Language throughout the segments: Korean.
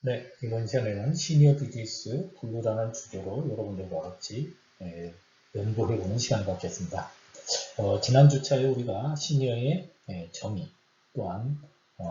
네, 이번 시간에는 시니어 비즈니스 분류라는 주제로 여러분들과 같이 연구해보는 시간을 갖겠습니다. 지난 주차에 우리가 시니어의 정의, 또한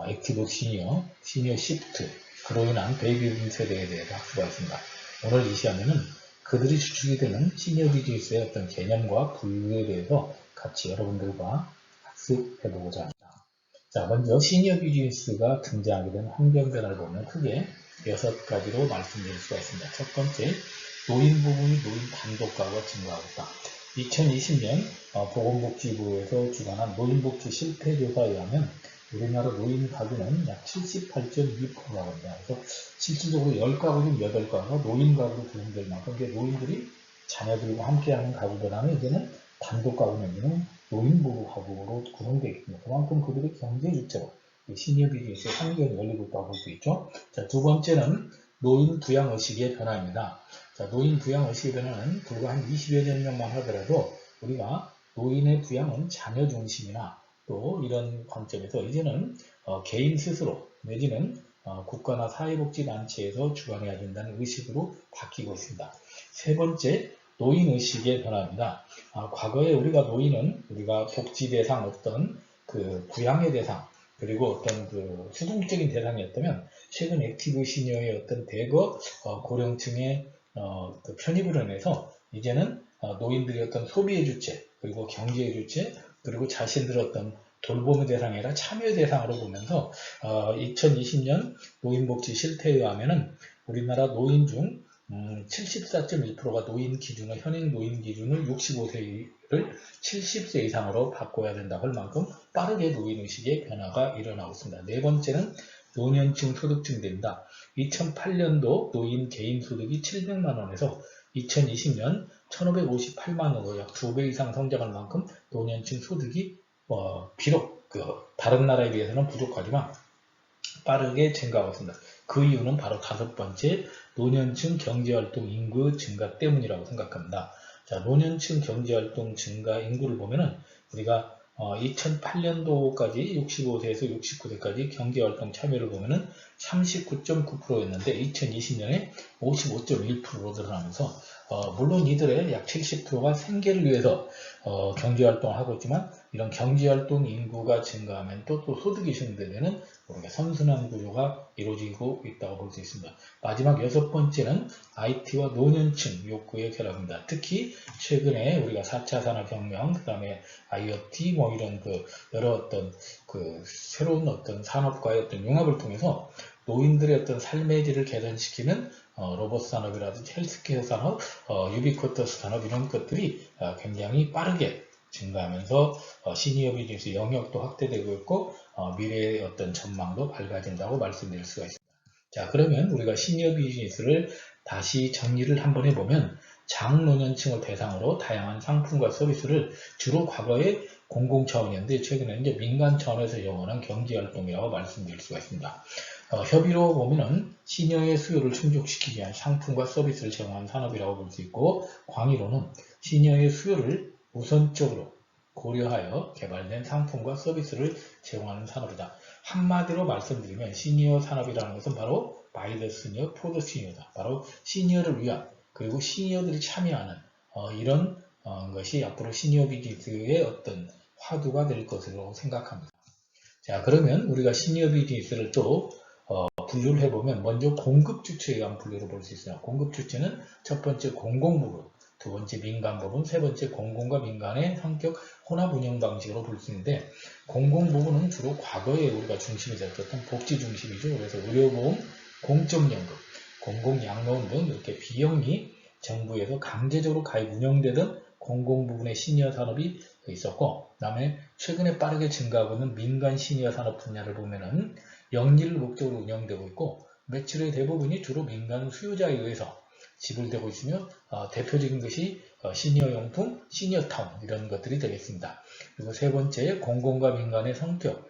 액티브 시니어, 시니어 시프트, 그로 인한 베이비붐 세대에 대해서 학습하였습니다. 오늘 이 시간에는 그들이 주축이 되는 시니어 비즈니스의 어떤 개념과 분류에 대해서 같이 여러분들과 학습해보고자 합니다. 자, 먼저 시니어 비즈니스가 등장하게 된 환경 변화를 보면 크게 6가지로 말씀드릴 수가 있습니다. 첫 번째, 노인 부분이 노인 단독 가구가 증가하고 있다. 2020년 보건복지부에서 주관한 노인복지 실태조사에 의하면 우리나라 노인 가구는 약 78.2%라고 합니다. 그래서 실질적으로 10가구 중 8가구가 노인 가구로 구성될 만큼 노인들이 자녀들과 함께하는 가구보다는 이제는 단독 가구 내지는 노인 부부 가구로 구성되어 있습니다. 그만큼 그들의 경제 주체로 시니어 비즈니스의 환경이 열리고 있다고 볼 수 있죠. 자, 두 번째는 노인 부양 의식의 변화입니다. 자, 노인 부양 의식의 변화는 불과 한 20여 년만 하더라도 우리가 노인의 부양은 자녀 중심이나 또 이런 관점에서 이제는 개인 스스로 내지는 국가나 사회복지단체에서 주관해야 된다는 의식으로 바뀌고 있습니다. 세 번째, 노인의식의 변화입니다. 과거에 우리가 노인은 우리가 복지 대상 어떤 그 부양의 대상 그리고 어떤 그 수동적인 대상이었다면 최근 액티브 시니어의 어떤 대거 고령층의 그 편입으로 인해서 이제는 노인들이 어떤 소비의 주체 그리고 경제의 주체 그리고 자신들의 어떤 돌봄의 대상이 아니라 참여의 대상으로 보면서 2020년 노인복지 실태에 의하면은 우리나라 노인 중 74.1%가 노인 기준을 현행 노인 기준을 65세를 70세 이상으로 바꿔야 된다고 할 만큼 빠르게 노인의식의 변화가 일어나고 있습니다. 네 번째는 노년층 소득증대입니다. 2008년도 노인 개인 소득이 700만 원에서 2020년 1558만 원으로 약 2배 이상 성장할 만큼 노년층 소득이 비록 다른 나라에 비해서는 부족하지만 빠르게 증가하고 있습니다. 그 이유는 바로 다섯 번째 노년층 경제활동 인구 증가 때문이라고 생각합니다. 자, 노년층 경제활동 증가 인구를 보면은 우리가 2008년도까지 65세에서 69세까지 경제활동 참여를 보면은 39.9%였는데 2020년에 55.1%로 늘어나면서 물론 이들의 약 70%가 생계를 위해서 경제활동을 하고 있지만 이런 경제활동 인구가 증가하면 또 소득이 증대되는 우리가 선순환 구조가 이루어지고 있다고 볼 수 있습니다. 마지막 여섯 번째는 IT와 노년층 욕구의 결합입니다. 특히 최근에 우리가 4차 산업혁명, 그 다음에 IoT 뭐 이런 여러 어떤 새로운 어떤 산업과의 어떤 융합을 통해서 노인들의 어떤 삶의 질을 개선시키는 로봇 산업이라든지 헬스케어 산업, 유비쿼터스 산업 이런 것들이 굉장히 빠르게 증가하면서 시니어 비즈니스 영역도 확대되고 있고 미래의 어떤 전망도 밝아진다고 말씀드릴 수가 있습니다. 자, 그러면 우리가 시니어 비즈니스를 다시 정리를 한번 해보면 장노년층을 대상으로 다양한 상품과 서비스를 주로 과거에 공공 차원이었는데 최근에는 이제 민간 차원에서 영원한 경제활동이라고 말씀드릴 수가 있습니다. 협의로 보면은 시니어의 수요를 충족시키기 위한 상품과 서비스를 제공하는 산업이라고 볼 수 있고 광의로는 시니어의 수요를 우선적으로 고려하여 개발된 상품과 서비스를 제공하는 산업이다. 한마디로 말씀드리면 시니어 산업이라는 것은 바로 바이 더 시니어, 포 더 시니어다. 바로 시니어를 위한 그리고 시니어들이 참여하는 이런 것이 앞으로 시니어 비즈니스의 어떤 화두가 될 것으로 생각합니다. 자, 그러면 우리가 시니어 비즈니스를 또 분류를 해보면 먼저 공급 주체에 의한 분류를 볼 수 있어요. 공급 주체는 첫 번째 공공 부분, 두 번째 민간 부분, 세 번째 공공과 민간의 성격 혼합 운영 방식으로 볼 수 있는데 공공 부분은 주로 과거에 우리가 중심이 됐었던 복지 중심이죠. 그래서 의료보험, 공적연금, 공공양로원 등 이렇게 비영리 정부에서 강제적으로 가입 운영되던 공공 부분의 시니어 산업이 있었고 그 다음에 최근에 빠르게 증가하고 있는 민간 시니어 산업 분야를 보면은 영리를 목적으로 운영되고 있고 매출의 대부분이 주로 민간 수요자에 의해서 지불되고 있으며 대표적인 것이 시니어용품, 시니어타운 이런 것들이 되겠습니다. 그리고 세 번째 공공과 민간의 성격,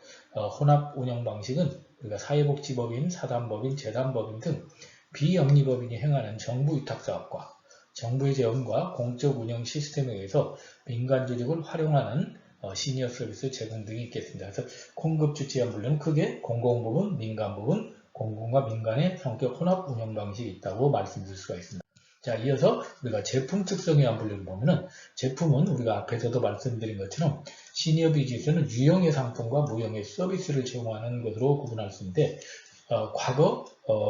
혼합 운영 방식은 우리가 사회복지법인, 사단법인, 재단법인 등 비영리법인이 행하는 정부 위탁사업과 정부의 재원과 공적 운영 시스템에 의해서 민간 조직을 활용하는 시니어 서비스 제공 등이 있겠습니다. 그래서 공급 주체의 분류는 크게 공공 부분, 민간 부분, 공공과 민간의 성격 혼합 운영 방식이 있다고 말씀드릴 수가 있습니다. 자, 이어서 우리가 제품 특성에 대한 분류를 보면은 제품은 우리가 앞에서도 말씀드린 것처럼 시니어 비즈니스는 유형의 상품과 무형의 서비스를 제공하는 것으로 구분할 수 있는데 과거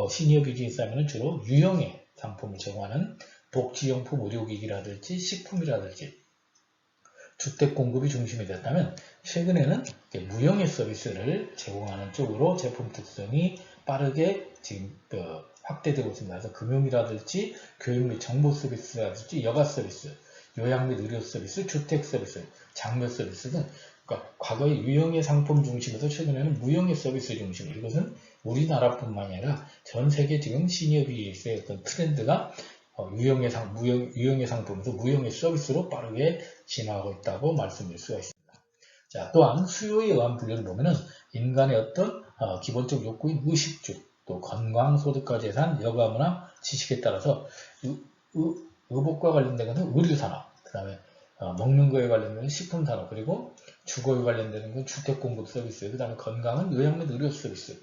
시니어 비즈니스 하면은 주로 유형의 상품을 제공하는 복지용품 의료기기라든지 식품이라든지 주택 공급이 중심이 됐다면 최근에는 무형의 서비스를 제공하는 쪽으로 제품 특성이 빠르게 지금 확대되고 있습니다. 그래서 금융이라든지 교육 및 정보 서비스라든지 여가 서비스, 요양 및 의료 서비스, 주택 서비스, 장려 서비스 등 그러니까 과거의 유형의 상품 중심에서 최근에는 무형의 서비스 중심으로 이것은 우리나라뿐만이 아니라 전 세계 지금 시니어 비즈니스의 어떤 트렌드가 유형의 상품에서 무형의 서비스로 빠르게 진화하고 있다고 말씀드릴 수가 있습니다. 자, 또한 수요에 의한 분류를 보면은 인간의 어떤 기본적 욕구인 의식주, 또 건강, 소득과 재산, 여가, 문화, 지식에 따라서 의복과 관련된 것은 의류산업, 그 다음에 먹는 거에 관련된 식품산업, 그리고 주거에 관련되는 건 주택공급 서비스, 그 다음에 건강은 요양 및 의료 서비스,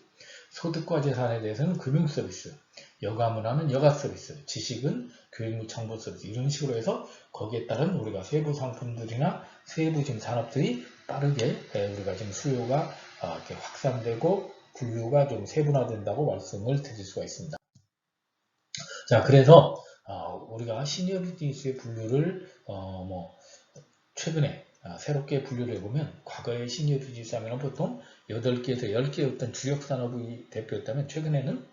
소득과 재산에 대해서는 금융 서비스, 여가 문화는 여가 서비스, 지식은 교육 및 정보 서비스 이런 식으로 해서 거기에 따른 우리가 세부 상품들이나 세부 지금 산업들이 빠르게 우리가 지금 수요가 이렇게 확산되고 분류가 좀 세분화된다고 말씀을 드릴 수가 있습니다. 자, 그래서 우리가 시니어 비즈니스의 분류를 최근에 새롭게 분류를 해보면 과거의 시니어 비즈니스 하면 보통 8개에서 10개의 어떤 주력 산업이 대표였다면 최근에는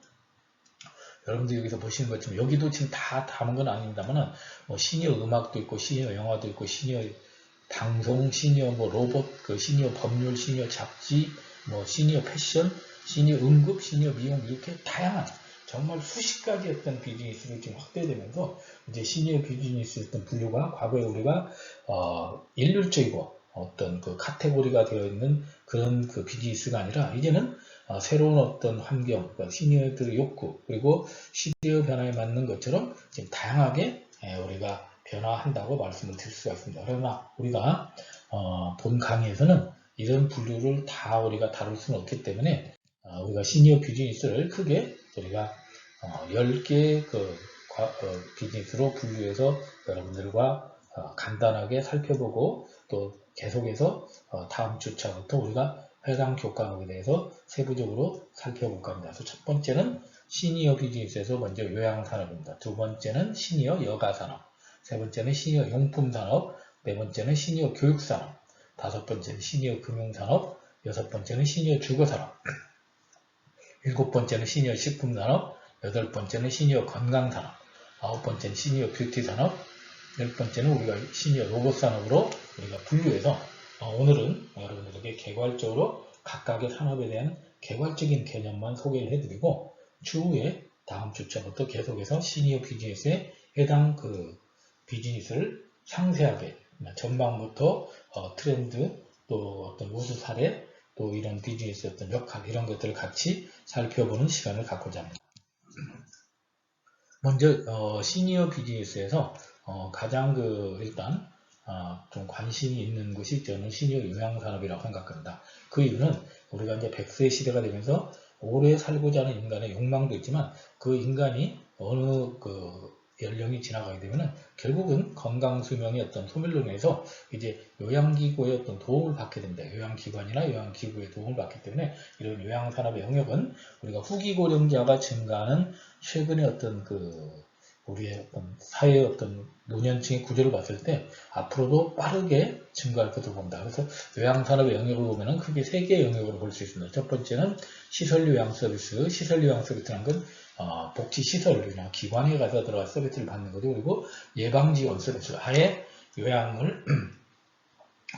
여러분들 여기서 보시는 것처럼 여기도 지금 다 담은 건 아닙니다만 시니어 음악도 있고 시니어 영화도 있고 시니어 방송, 시니어 로봇, 시니어 법률, 시니어 잡지, 시니어 패션, 시니어 응급, 시니어 미용 이렇게 다양한 정말 수십 가지 어떤 비즈니스로 지금 확대되면서 이제 시니어 비즈니스 어떤 분류가 과거에 우리가 일률적이고 어떤 그 카테고리가 되어 있는 그런 그 비즈니스가 아니라 이제는 새로운 어떤 환경, 그러니까 시니어들의 욕구 그리고 시대의 변화에 맞는 것처럼 지금 다양하게 우리가 변화한다고 말씀을 드릴 수가 있습니다. 그러나 우리가 본 강의에서는 이런 분류를 다 우리가 다룰 수는 없기 때문에 우리가 시니어 비즈니스를 크게 우리가 10개의 비즈니스로 분류해서 여러분들과 간단하게 살펴보고 또 계속해서 다음 주차부터 우리가 해당 교과목에 대해서 세부적으로 살펴볼까 합니다. 그래서 첫 번째는 시니어 비즈니스에서 먼저 요양산업입니다. 두 번째는 시니어 여가산업, 세 번째는 시니어 용품산업, 네 번째는 시니어 교육산업, 다섯 번째는 시니어 금융산업, 여섯 번째는 시니어 주거산업, 일곱 번째는 시니어 식품산업, 여덟 번째는 시니어 건강산업, 아홉 번째는 시니어 뷰티산업, 열 번째는 우리가 시니어 로봇산업으로 우리가 분류해서 오늘은 여러분들에게 개괄적으로 각각의 산업에 대한 개괄적인 개념만 소개를 해드리고 추후에 다음 주차부터 계속해서 시니어 비즈니스에 해당 그 비즈니스를 상세하게 전망부터 트렌드 또 어떤 우수 사례 또 이런 비즈니스 어떤 역할 이런 것들을 같이 살펴보는 시간을 갖고자 합니다. 먼저 시니어 비즈니스에서 가장 일단 좀 관심이 있는 것이 저는 시니어 요양산업이라고 생각합니다. 그 이유는 우리가 이제 100세 시대가 되면서 오래 살고자 하는 인간의 욕망도 있지만 그 인간이 어느 연령이 지나가게 되면은 결국은 건강 수명의 어떤 소멸로 인해서 이제 요양기구의 어떤 도움을 받게 됩니다. 요양기관이나 요양기구의 도움을 받기 때문에 이런 요양산업의 영역은 우리가 후기 고령자가 증가하는 최근의 어떤 우리의 어떤 사회의 어떤 노년층의 구조를 봤을 때 앞으로도 빠르게 증가할 것으로 봅니다. 그래서 요양산업의 영역을 보면은 크게 세 개의 영역으로 볼 수 있습니다. 첫 번째는 시설요양 서비스. 시설요양 서비스라는 건 복지시설이나 기관에 가서 들어가 서비스를 받는 거죠. 그리고 예방지원 서비스. 아예 요양을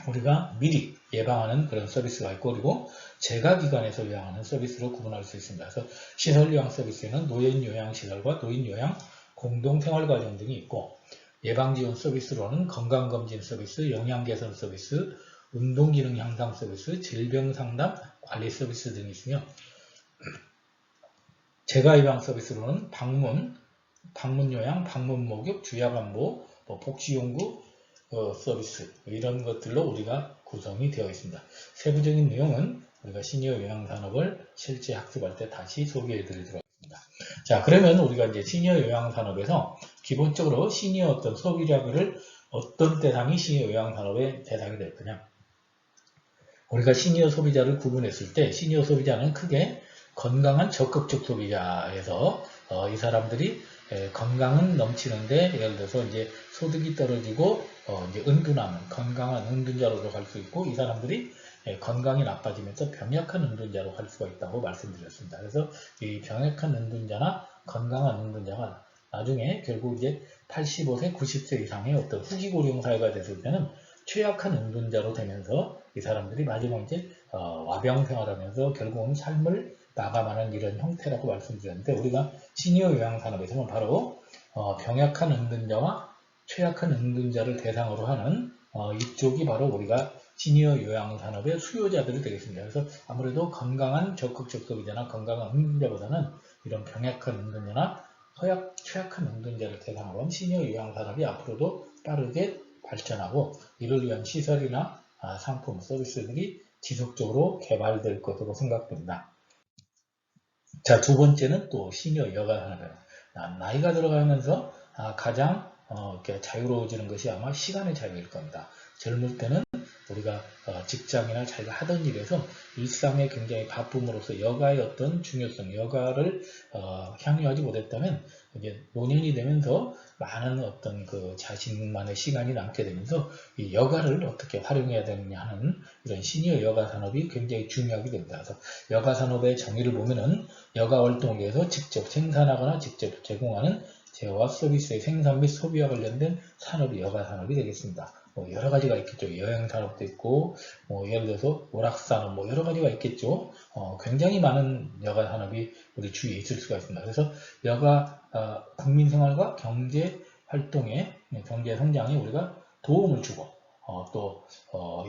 우리가 미리 예방하는 그런 서비스가 있고 그리고 재가기관에서 요양하는 서비스로 구분할 수 있습니다. 그래서 시설요양 서비스에는 노인요양시설과 노인요양 공동생활과정 등이 있고 예방지원 서비스로는 건강검진 서비스, 영양개선 서비스, 운동기능 향상 서비스, 질병상담 관리 서비스 등이 있으며 재가예방 서비스로는 방문요양, 방문목욕, 주야간보, 복지연구 서비스 이런 것들로 우리가 구성이 되어 있습니다. 세부적인 내용은 우리가 시니어 요양산업을 실제 학습할 때 다시 소개해 드리도록 하겠습니다. 자, 그러면 우리가 이제 시니어 요양산업에서 기본적으로 시니어 어떤 소비자들을 어떤 대상이 시니어 요양산업의 대상이 될 거냐. 우리가 시니어 소비자를 구분했을 때 시니어 소비자는 크게 건강한 적극적 소비자에서 이 사람들이 건강은 넘치는데 예를 들어서 이제 소득이 떨어지고 이제 은둔하는 건강한 은둔자로 갈 수 있고 이 사람들이 건강이 나빠지면서 병약한 은둔자로 갈 수가 있다고 말씀드렸습니다. 그래서 이 병약한 은둔자나 건강한 은둔자가 나중에 결국 이제 85세, 90세 이상의 어떤 후기 고령 사회가 됐을 때는 취약한 은둔자로 되면서 이 사람들이 마지막 이제 와병 생활하면서 결국은 삶을 마감하는 이런 형태라고 말씀드렸는데 우리가 시니어 요양산업에서는 바로 병약한 은둔자와 취약한 은둔자를 대상으로 하는 이쪽이 바로 우리가 시니어 요양산업의 수요자들이 되겠습니다. 그래서 아무래도 건강한 적극적 소비자나 건강한 은둔자보다는 이런 병약한 은둔자나 취약한 은둔자를 대상으로 한 시니어 요양산업이 앞으로도 빠르게 발전하고 이를 위한 시설이나 상품, 서비스들이 지속적으로 개발될 것으로 생각됩니다. 자, 두 번째는 또 시니어 여가 산업이에요. 나이가 들어가면서 가장 자유로워지는 것이 아마 시간의 자유일 겁니다. 젊을 때는 우리가 직장이나 자기가 하던 일에서 일상에 굉장히 바쁨으로써 여가의 어떤 중요성, 여가를 향유하지 못했다면 이제 노년이 되면서 많은 어떤 그 자신만의 시간이 남게 되면서 이 여가를 어떻게 활용해야 되느냐 하는 이런 시니어 여가 산업이 굉장히 중요하게 됩니다. 그래서 여가 산업의 정의를 보면은 여가 활동을 위해서 직접 생산하거나 직접 제공하는 제어와 서비스의 생산 및 소비와 관련된 산업이 여가 산업이 되겠습니다. 여러 가지가 있겠죠. 여행 산업도 있고, 예를 들어서 오락 산업, 여러 가지가 있겠죠. 굉장히 많은 여가 산업이 우리 주위에 있을 수가 있습니다. 그래서 여가 국민 생활과 경제 활동에, 경제 성장에 우리가 도움을 주고, 또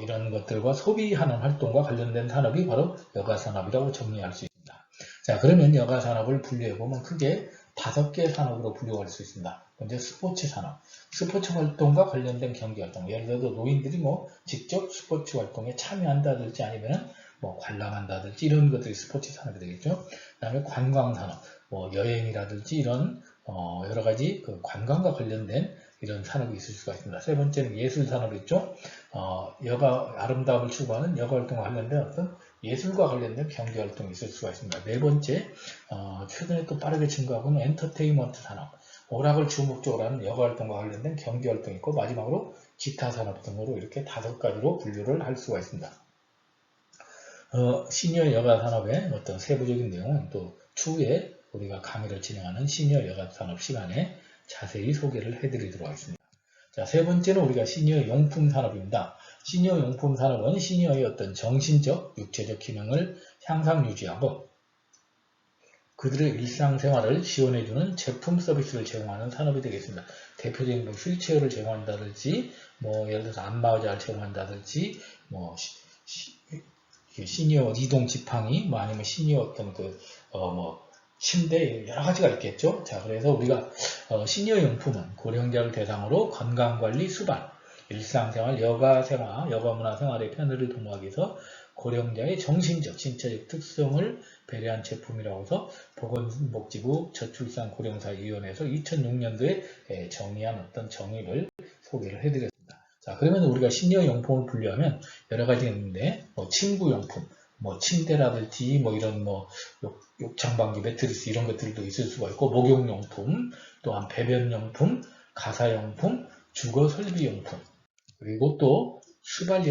이런 것들과 소비하는 활동과 관련된 산업이 바로 여가 산업이라고 정리할 수 있습니다. 자, 그러면 여가 산업을 분류해 보면 크게 5개의 산업으로 분류할 수 있습니다. 먼저 스포츠 산업, 스포츠 활동과 관련된 경기 활동, 예를 들어서 노인들이 직접 스포츠 활동에 참여한다든지 아니면 관람한다든지 이런 것들이 스포츠 산업이 되겠죠. 그 다음에 관광 산업, 여행이라든지 이런 여러 가지 그 관광과 관련된 이런 산업이 있을 수가 있습니다. 세 번째는 예술 산업이 있죠. 여가 아름다움을 추구하는 여가 활동과 관련된 어떤 예술과 관련된 경제 활동이 있을 수가 있습니다. 네 번째, 최근에 또 빠르게 증가하고는 엔터테인먼트 산업, 오락을 주목적으로 하는 여가 활동과 관련된 경제 활동이 있고 마지막으로 기타 산업 등으로 이렇게 5가지로 분류를 할 수가 있습니다. 시니어 여가 산업의 어떤 세부적인 내용은 또 추후에 우리가 강의를 진행하는 시니어 여가 산업 시간에 자세히 소개를 해드리도록 하겠습니다. 자, 세 번째는 우리가 시니어 용품 산업입니다. 시니어 용품 산업은 시니어의 어떤 정신적, 육체적 기능을 향상 유지하고 그들의 일상생활을 지원해주는 제품 서비스를 제공하는 산업이 되겠습니다. 대표적인 휠체어를 제공한다든지, 예를 들어서 안마의자를 제공한다든지, 시니어 이동 지팡이, 아니면 시니어 어떤 침대 여러 가지가 있겠죠. 자, 그래서 우리가 시니어 용품은 고령자를 대상으로 건강관리, 수반, 일상생활, 여가생활, 여가문화 생활의 편의를 도모하기 위해서 고령자의 정신적, 신체적 특성을 배려한 제품이라고 해서 보건복지부 저출산고령사위원회에서 2006년도에 정의한 어떤 정의를 소개를 해드렸습니다. 자, 그러면 우리가 시니어 용품을 분류하면 여러 가지가 있는데, 침구용품, 침대라든지, 이런 욕창방지 매트리스 이런 것들도 있을 수가 있고, 목욕용품, 또한 배변용품, 가사용품, 주거설비용품, 그리고 또 수발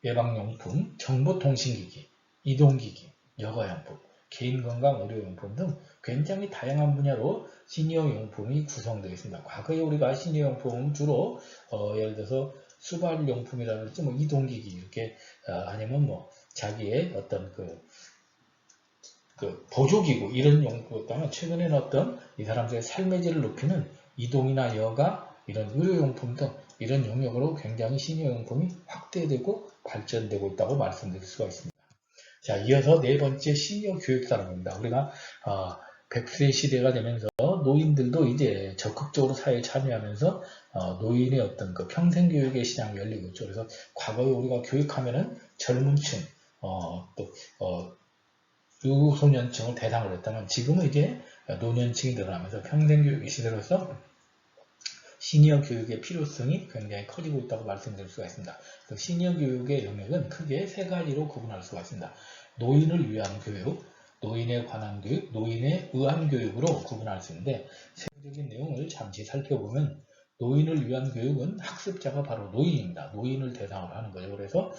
예방용품, 정보통신기기, 이동기기, 여가용품, 개인건강 의료용품 등 굉장히 다양한 분야로 시니어 용품이 구성되어 있습니다. 과거에 우리가 시니어 용품은 주로 예를 들어서 수발용품이라든지 이동기기 이렇게 아니면 자기의 어떤 그 보조기구 이런 용품이었다면 최근에는 어떤 이 사람들의 삶의 질을 높이는 이동이나 여가 이런 의료용품 등 이런 영역으로 굉장히 시니어 용품이 확대되고 발전되고 있다고 말씀드릴 수가 있습니다. 자, 이어서 네 번째 시니어 교육 산업입니다. 우리가 100세 시대가 되면서 노인들도 이제 적극적으로 사회에 참여하면서 노인의 어떤 그 평생교육의 시장이 열리고 있죠. 그래서 과거에 우리가 교육하면은 젊은 층, 유소년층을 대상으로 했다면 지금은 이제 노년층이 늘어나면서 평생교육 시대로서 시니어 교육의 필요성이 굉장히 커지고 있다고 말씀드릴 수가 있습니다. 그 시니어 교육의 영역은 크게 세 가지로 구분할 수가 있습니다. 노인을 위한 교육, 노인에 관한 교육, 노인에 의한 교육으로 구분할 수 있는데 세부적인 내용을 잠시 살펴보면 노인을 위한 교육은 학습자가 바로 노인입니다. 노인을 대상으로 하는 거예요. 그래서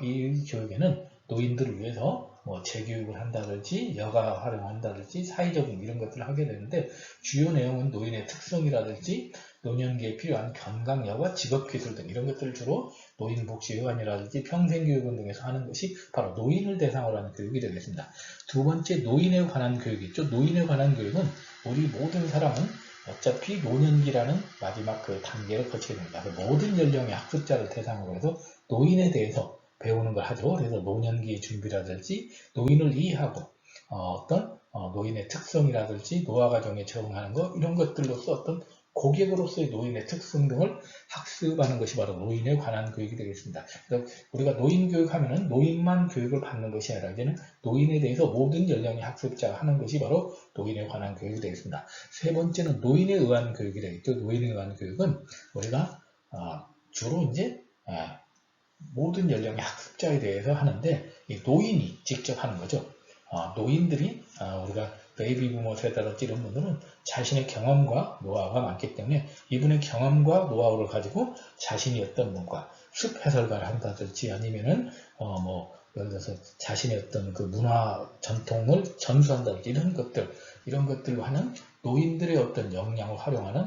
이 교육에는 노인들을 위해서 재교육을 한다든지 여가 활용한다든지 사회적인 이런 것들을 하게 되는데 주요 내용은 노인의 특성이라든지 노년기에 필요한 건강여과 직업기술 등 이런 것들을 주로 노인복지회관이라든지 평생교육원 등에서 하는 것이 바로 노인을 대상으로 하는 교육이 되겠습니다. 두 번째 노인에 관한 교육이 있죠. 노인에 관한 교육은 우리 모든 사람은 어차피 노년기라는 마지막 그 단계를 거치게 됩니다. 모든 연령의 학습자를 대상으로 해서 노인에 대해서 배우는 걸 하죠. 그래서 노년기 준비라든지 노인을 이해하고 어떤 노인의 특성이라든지 노화과정에 적응하는 것 이런 것들로서 어떤 고객으로서의 노인의 특성 등을 학습하는 것이 바로 노인에 관한 교육이 되겠습니다. 그래서 우리가 노인 교육하면은 노인만 교육을 받는 것이 아니라 이제는 노인에 대해서 모든 연령의 학습자가 하는 것이 바로 노인에 관한 교육이 되겠습니다. 세 번째는 노인에 의한 교육이 되겠죠. 노인에 의한 교육은 우리가 주로 이제 모든 연령의 학습자에 대해서 하는데 이 노인이 직접 하는 거죠. 노인들이 우리가 베이비부머 세대랄지 이런 분들은 자신의 경험과 노하우가 많기 때문에 이분의 경험과 노하우를 가지고 자신이 어떤 뭔가 숲 해설가를 한다든지 아니면은 예를 들어서 자신의 어떤 그 문화 전통을 전수한다든지 이런 것들로 하는 노인들의 어떤 역량을 활용하는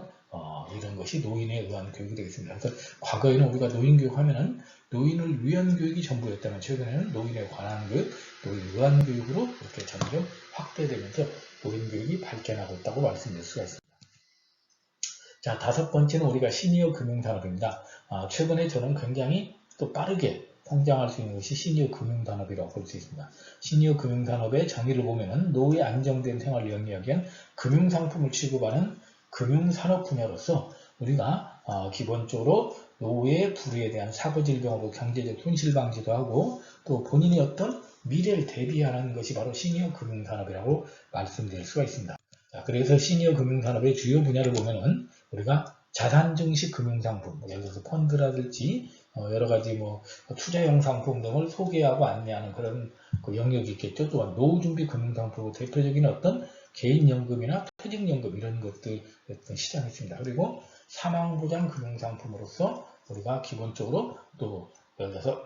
이런 것이 노인에 의한 교육이 되겠습니다. 그래서 과거에는 우리가 노인 교육하면은 노인을 위한 교육이 전부였다면 최근에는 노인에 관한 교육, 노인에 의한 교육으로 이렇게 점점 확대되면서 노인 교육이 발전하고 있다고 말씀드릴 수가 있습니다. 자, 다섯 번째는 우리가 시니어 금융산업입니다. 최근에 저는 굉장히 또 빠르게 성장할 수 있는 것이 시니어 금융산업이라고 볼 수 있습니다. 시니어 금융산업의 정의를 보면은 노후에 안정된 생활을 영위하기 위한 금융상품을 취급하는 금융산업 분야로서 우리가 기본적으로 노후의 불우에 대한 사고질병으로 경제적 손실 방지도 하고 또 본인의 어떤 미래를 대비하는 것이 바로 시니어 금융산업이라고 말씀드릴 수가 있습니다. 자, 그래서 시니어 금융산업의 주요 분야를 보면은 우리가 자산 증식 금융상품, 예를 들어서 펀드라든지 여러가지 투자용 상품 등을 소개하고 안내하는 그런 그 영역이 있겠죠. 또한 노후준비 금융상품, 대표적인 어떤 개인연금이나 퇴직연금 이런 것들 어떤 시장이 있습니다. 그리고 사망보장 금융상품으로서 우리가 기본적으로 또 예를 들어서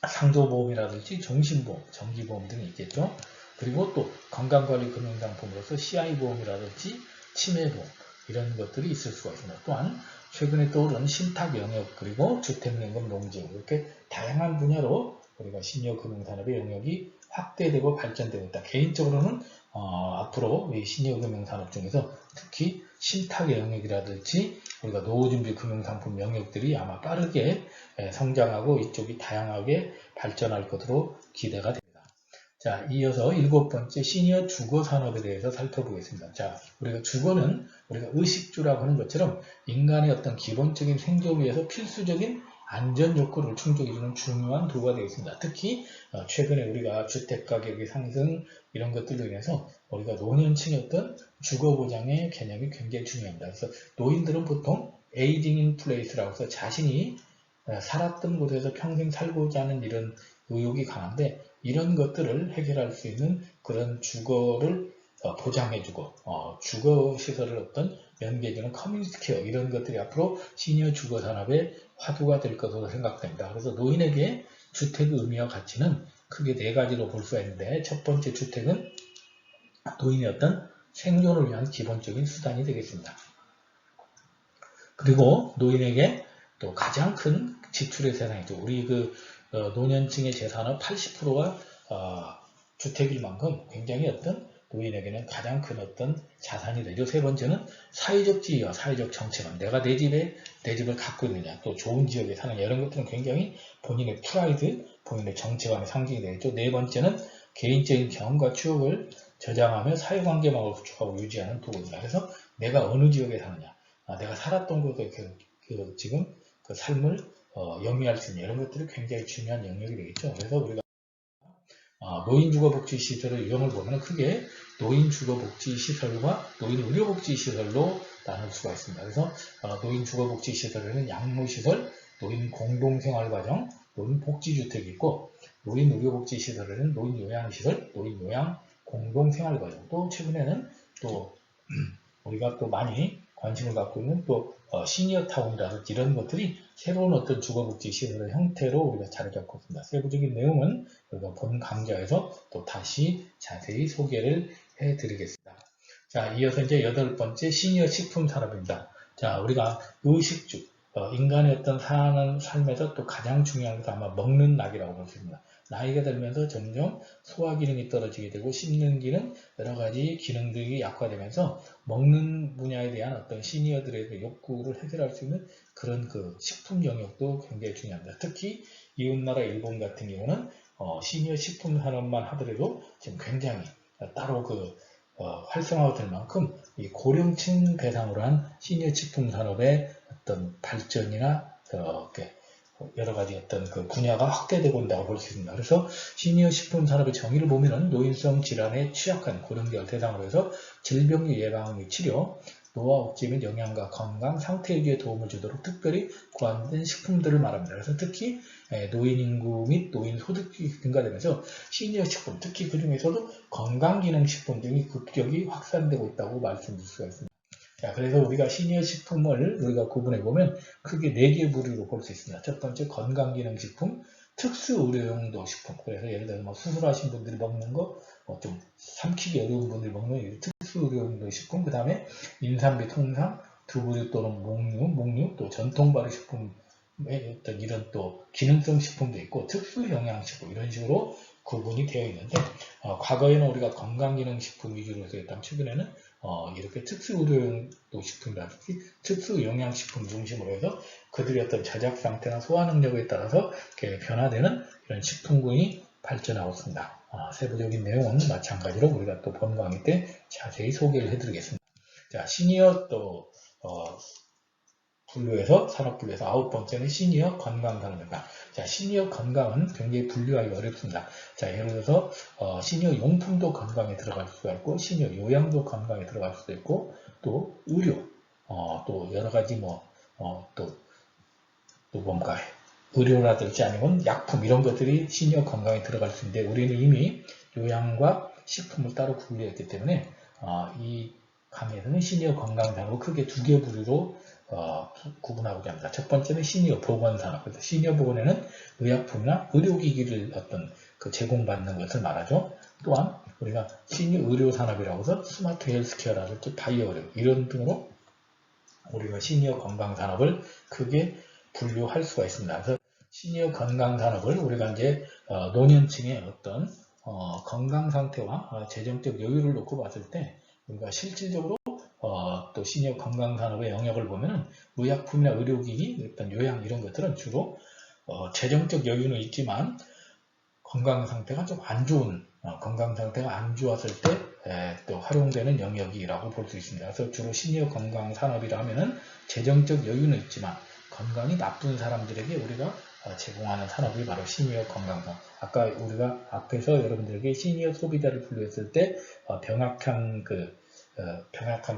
상조보험이라든지 종신보험, 정기보험 등이 있겠죠. 그리고 또 건강관리 금융상품으로서 CI보험이라든지 치매보험 이런 것들이 있을 수가 있습니다. 또한 최근에 떠오른 신탁 영역 그리고 주택연금 농지 이렇게 다양한 분야로 우리가 시니어 금융산업의 영역이 확대되고 발전되고 있다. 개인적으로는 앞으로 이 시니어 금융산업 중에서 특히 신탁의 영역이라든지 우리가 노후준비 금융상품 영역들이 아마 빠르게 성장하고 이쪽이 다양하게 발전할 것으로 기대가 됩니다. 자, 이어서 일곱 번째 시니어 주거 산업에 대해서 살펴보겠습니다. 자, 우리가 주거는 우리가 의식주라고 하는 것처럼 인간의 어떤 기본적인 생존을 위해서 필수적인 안전 욕구를 충족해주는 중요한 도구가 되겠습니다. 특히 최근에 우리가 주택 가격의 상승 이런 것들로 인해서 우리가 노년층의 어떤 주거 보장의 개념이 굉장히 중요합니다. 그래서 노인들은 보통 에이징 인 플레이스라고 해서 자신이 살았던 곳에서 평생 살고자 하는 이런 의욕이 강한데 이런 것들을 해결할 수 있는 그런 주거를 보장해주고 주거시설을 어떤 연계해주는 커뮤니티 케어 이런 것들이 앞으로 시니어 주거 산업의 화두가 될 것으로 생각됩니다. 그래서 노인에게 주택의 의미와 가치는 크게 네 가지로 볼 수가 있는데 첫 번째 주택은 노인의 어떤 생존을 위한 기본적인 수단이 되겠습니다. 그리고 노인에게 또 가장 큰 지출의 세상이죠. 우리 노년층의 재산의 80%가 주택일 만큼 굉장히 어떤 노인에게는 가장 큰 어떤 자산이 되죠. 세 번째는 사회적 지위와 사회적 정체감. 내가 내 집을 갖고 있느냐, 또 좋은 지역에 사느냐 이런 것들은 굉장히 본인의 프라이드, 본인의 정체감의 상징이 되겠죠. 네 번째는 개인적인 경험과 추억을 저장하며 사회관계망을 구축하고 유지하는 도구입니다. 그래서 내가 어느 지역에 사느냐, 내가 살았던 곳의 지금 그 삶을 영위할 수 있는 이런 것들이 굉장히 중요한 영역이 되겠죠. 그래서 우리가 노인주거복지시설의 유형을 보면 크게 노인주거복지시설과 노인의료복지시설로 나눌 수가 있습니다. 그래서 노인주거복지시설에는 양로시설, 노인공동생활과정, 노인복지주택이 있고 노인의료복지시설에는 노인요양시설, 노인요양공동생활과정, 또 최근에는 또 우리가 또 많이 관심을 갖고 있는 또 시니어타운이라든지 이런 것들이 새로운 어떤 주거복지 시설의 형태로 우리가 자리 잡고 있습니다. 세부적인 내용은 우리가 본 강좌에서 또 다시 자세히 소개를 해드리겠습니다. 자, 이어서 이제 8번째 시니어 식품 산업입니다. 자, 우리가 의식주, 인간의 어떤 사는 삶에서 또 가장 중요한 것은 아마 먹는 낙이라고 볼 수 있습니다. 나이가 들면서 점점 소화 기능이 떨어지게 되고 씹는 기능, 여러 가지 기능들이 약화되면서 먹는 분야에 대한 어떤 시니어들의 욕구를 해결할 수 있는 그런 그 식품 영역도 굉장히 중요합니다. 특히 이웃나라 일본 같은 경우는 시니어 식품 산업만 하더라도 지금 굉장히 따로 활성화가 될 만큼 이 고령층 대상으로 한 시니어 식품 산업의 어떤 발전이나 여러 가지 어떤 그 분야가 확대되고 있다고 볼 수 있습니다. 그래서 시니어 식품 산업의 정의를 보면은 노인성 질환에 취약한 고령자를 대상으로 해서 질병 예방 및 치료, 노화 억제 및 영양과 건강, 상태 유지에 도움을 주도록 특별히 고안된 식품들을 말합니다. 그래서 특히 노인 인구 및 노인 소득이 증가되면서 시니어 식품, 특히 그 중에서도 건강기능식품 등이 급격히 확산되고 있다고 말씀드릴 수가 있습니다. 자, 그래서 우리가 시니어 식품을 우리가 구분해 보면 크게 4개 부류로 볼 수 있습니다. 첫 번째 건강기능식품, 특수의료용도 식품. 그래서 예를 들어 수술하신 분들이 먹는 거, 좀 삼키기 어려운 분들이 먹는 특수의료용도 식품. 그 다음에 임산비 통상, 두부류 또는 목류, 또 전통 발효식품의 어떤 이런 또 기능성 식품도 있고 특수영양식품 이런 식으로 구분이 되어 있는데 과거에는 우리가 건강기능식품 위주로 해서 했다면 최근에는 이렇게 특수의료용도 식품이라든지 특수영양식품 중심으로 해서 그들의 어떤 제작 상태나 소화 능력에 따라서 이렇게 변화되는 이런 식품군이 발전하고 있습니다. 세부적인 내용은 마찬가지로 우리가 또 본 강의 때 자세히 소개를 해드리겠습니다. 자, 시니어 또 분류에서 산업 분류에서 9번째는 시니어 건강 산업입니다. 자, 시니어 건강은 굉장히 분류하기 어렵습니다. 자, 예를 들어서 시니어 용품도 건강에 들어갈 수가 있고 시니어 요양도 건강에 들어갈 수도 있고 또 의료, 또 여러 가지 또 뭔가 의료라든지 아니면 약품 이런 것들이 시니어 건강에 들어갈 수 있는데 우리는 이미 요양과 식품을 따로 분류했기 때문에 이 강의에서는 시니어 건강 산업을 크게 2개 부류로 구분하고자 합니다. 첫 번째는 시니어 보건산업. 그래서 시니어 보건에는 의약품이나 의료기기를 제공받는 것을 말하죠. 또한 우리가 시니어 의료산업이라고 해서 스마트 헬스케어라든지 바이오 의료 이런 등으로 우리가 시니어 건강산업을 크게 분류할 수가 있습니다. 그래서 시니어 건강산업을 우리가 이제 노년층의 어떤 건강 상태와 재정적 여유를 놓고 봤을 때 우리가 실질적으로 또 시니어 건강산업의 영역을 보면은 의약품이나 의료기기, 어떤 요양 이런 것들은 주로 재정적 여유는 있지만 건강 상태가 좀 안 좋은 건강 상태가 안 좋았을 때 또 활용되는 영역이라고 볼 수 있습니다. 그래서 주로 시니어 건강 산업이라 하면은 재정적 여유는 있지만 건강이 나쁜 사람들에게 우리가 제공하는 산업이 바로 시니어 건강 산업. 아까 우리가 앞에서 여러분들에게 시니어 소비자를 분류했을 때 병약한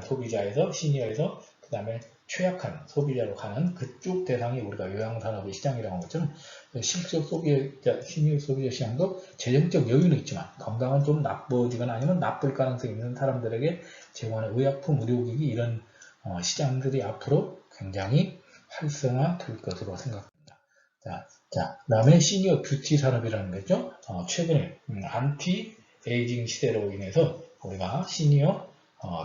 소비자에서 시니어에서 그 다음에 취약한 소비자로 가는 그쪽 대상이 우리가 요양산업의 시장이라고 한 것처럼 실적 소비자, 시니어 소비자 시장도 재정적 여유는 있지만 건강은 좀 나빠지거나 아니면 나쁠 가능성이 있는 사람들에게 제공하는 의약품, 의료기기 이런 시장들이 앞으로 굉장히 활성화될 것으로 생각합니다. 자, 그 다음에 시니어 뷰티 산업이라는 거죠. 최근에 안티 에이징 시대로 인해서 우리가 시니어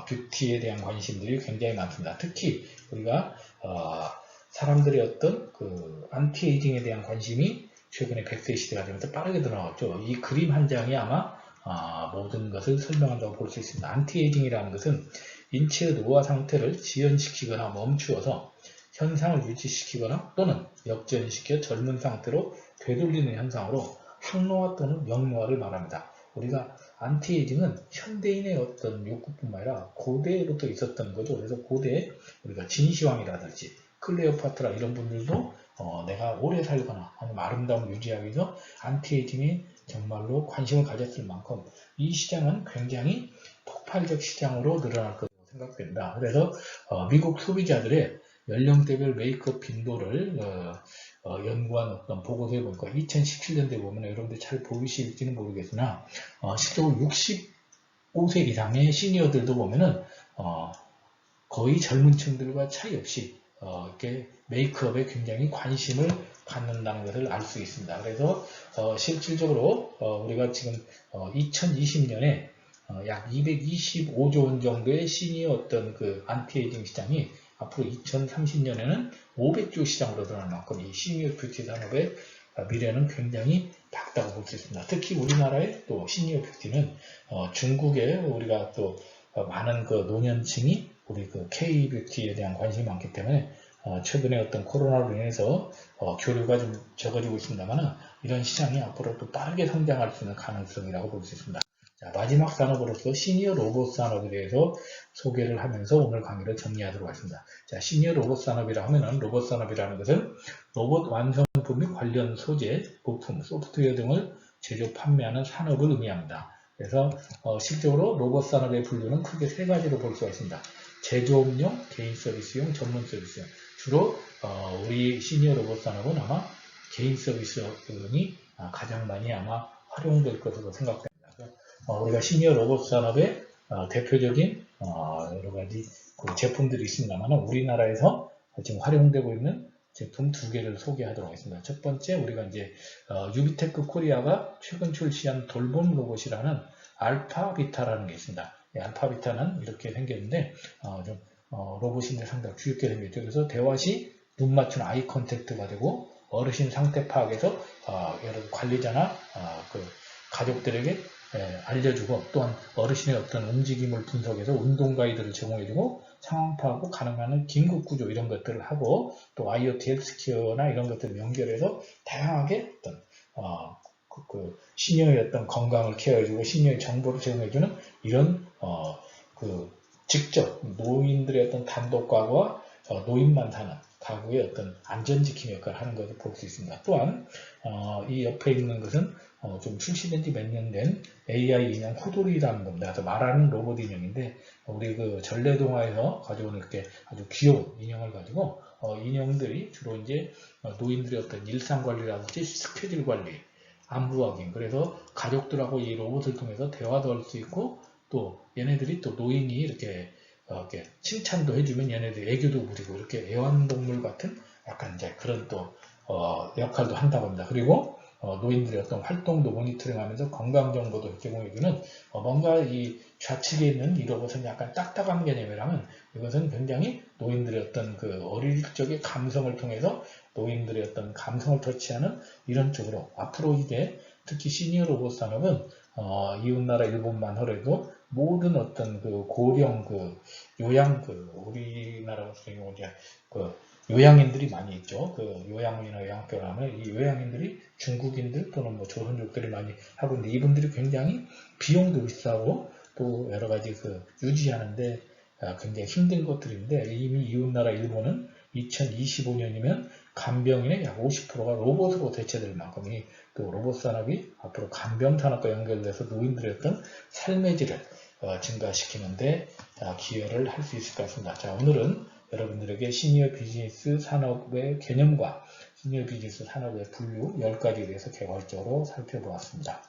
뷰티에 대한 관심들이 굉장히 많습니다. 특히 우리가 사람들의 어떤 안티에이징에 대한 관심이 최근에 100세 시대가 되면서 빠르게 늘어나왔죠. 이 그림 한 장이 아마 모든 것을 설명한다고 볼 수 있습니다. 안티에이징이라는 것은 인체의 노화 상태를 지연시키거나 멈추어서 현상을 유지시키거나 또는 역전시켜 젊은 상태로 되돌리는 현상으로 항노화 또는 영노화를 말합니다. 우리가 안티에이징은 현대인의 어떤 욕구뿐만 아니라 고대로부터 있었던 거죠. 그래서 고대에 우리가 진시황이라든지 클레오파트라 이런 분들도 내가 오래 살거나 아니면 아름다움을 유지하기 위해서 안티에이징에 정말로 관심을 가졌을 만큼 이 시장은 굉장히 폭발적 시장으로 늘어날 것으로 생각됩니다. 그래서 미국 소비자들의 연령대별 메이크업 빈도를 연구한 어떤 보고서에 보니까 2017년도에 보면 여러분들 잘 보이실지는 모르겠으나 실제로 65세 이상의 시니어들도 보면은 거의 젊은 층들과 차이 없이 이렇게 메이크업에 굉장히 관심을 갖는다는 것을 알 수 있습니다. 그래서 실질적으로 우리가 지금 2020년에 약 225조 원 정도의 시니어 어떤 그 안티에이징 시장이 앞으로 2030년에는 500조 시장으로 늘어날 만큼 이 시니어 뷰티 산업의 미래는 굉장히 밝다고 볼 수 있습니다. 특히 우리나라의 또 시니어 뷰티는 중국에 우리가 또 많은 그 노년층이 우리 그 K-뷰티에 대한 관심이 많기 때문에 최근에 어떤 코로나로 인해서 교류가 좀 적어지고 있습니다만 이런 시장이 앞으로 또 빠르게 성장할 수 있는 가능성이라고 볼 수 있습니다. 자, 마지막 산업으로서 시니어 로봇 산업에 대해서 소개를 하면서 오늘 강의를 정리하도록 하겠습니다. 자, 시니어 로봇 산업이라 하면은 로봇 산업이라는 것은 로봇 완성품 및 관련 소재, 부품, 소프트웨어 등을 제조 판매하는 산업을 의미합니다. 그래서 실적으로 로봇 산업의 분류는 크게 세 가지로 볼 수가 있습니다. 제조업용, 개인 서비스용, 전문 서비스용. 주로 우리 시니어 로봇 산업은 아마 개인 서비스용이 가장 많이 아마 활용될 것으로 생각됩니다. 우리가 시니어 로봇 산업의 대표적인 여러 가지 그 제품들이 있습니다만 우리나라에서 지금 활용되고 있는 제품 두 개를 소개하도록 하겠습니다. 첫 번째, 우리가 이제 유비테크 코리아가 최근 출시한 돌봄 로봇이라는 알파비타라는 게 있습니다. 알파비타는 이렇게 생겼는데 로봇인데 상당히 귀엽게 생겼죠. 그래서 대화 시 눈 맞춘 아이 컨택트가 되고 어르신 상태 파악에서 여러 관리자나 그 가족들에게 알려주고 또한 어르신의 어떤 움직임을 분석해서 운동 가이드를 제공해주고 상황 파악하고 가능한 긴급 구조 이런 것들을 하고 또 IoT 헬스케어나 이런 것들을 연결해서 다양하게 어떤 시니어의 어떤 건강을 케어해주고 시니어의 정보를 제공해주는 이런 직접 노인들의 어떤 단독 가구와 노인만 사는 가구의 어떤 안전지킴 역할을 하는 것을 볼 수 있습니다. 또한 이 옆에 있는 것은 좀 출시된 지 몇 년 된 AI 인형 호돌이라는 겁니다. 그래서 말하는 로봇 인형인데 우리 그 전래동화에서 가져온 이렇게 아주 귀여운 인형을 가지고 인형들이 주로 이제 노인들의 어떤 일상 관리라든지 스케줄 관리, 안부 확인, 그래서 가족들하고 이 로봇을 통해서 대화도 할 수 있고 또 얘네들이 또 노인이 이렇게 칭찬도 해주면 얘네들 애교도 부리고 이렇게 애완동물 같은 약간 이제 그런 또 역할도 한다고 합니다. 그리고 노인들의 어떤 활동도 모니터링하면서 건강 정보도 제공해주는 뭔가 이 좌측에 있는 이 로봇은 약간 딱딱한 개념이라면 이것은 굉장히 노인들의 어떤 그 어릴 적의 감성을 통해서 노인들의 어떤 감성을 터치하는 이런 쪽으로 앞으로 이제 특히 시니어 로봇 산업은 이웃나라 일본만 하더라도 모든 어떤 그 고령 요양 우리나라 같은 경우 이제 요양인들이 많이 있죠. 요양원이나 요양학교를 하면 이 요양인들이 중국인들 또는 뭐 조선족들이 많이 하고 있는데 이분들이 굉장히 비용도 비싸고 또 여러 가지 유지하는데 굉장히 힘든 것들인데 이미 이웃나라 일본은 2025년이면 간병인의 약 50%가 로봇으로 대체될 만큼 또 로봇 산업이 앞으로 간병 산업과 연결돼서 노인들의 어떤 삶의 질을 증가시키는데 기여를 할 수 있을 것 같습니다. 자, 오늘은 여러분들에게 시니어 비즈니스 산업의 개념과 시니어 비즈니스 산업의 분류 10가지에 대해서 개괄적으로 살펴보았습니다.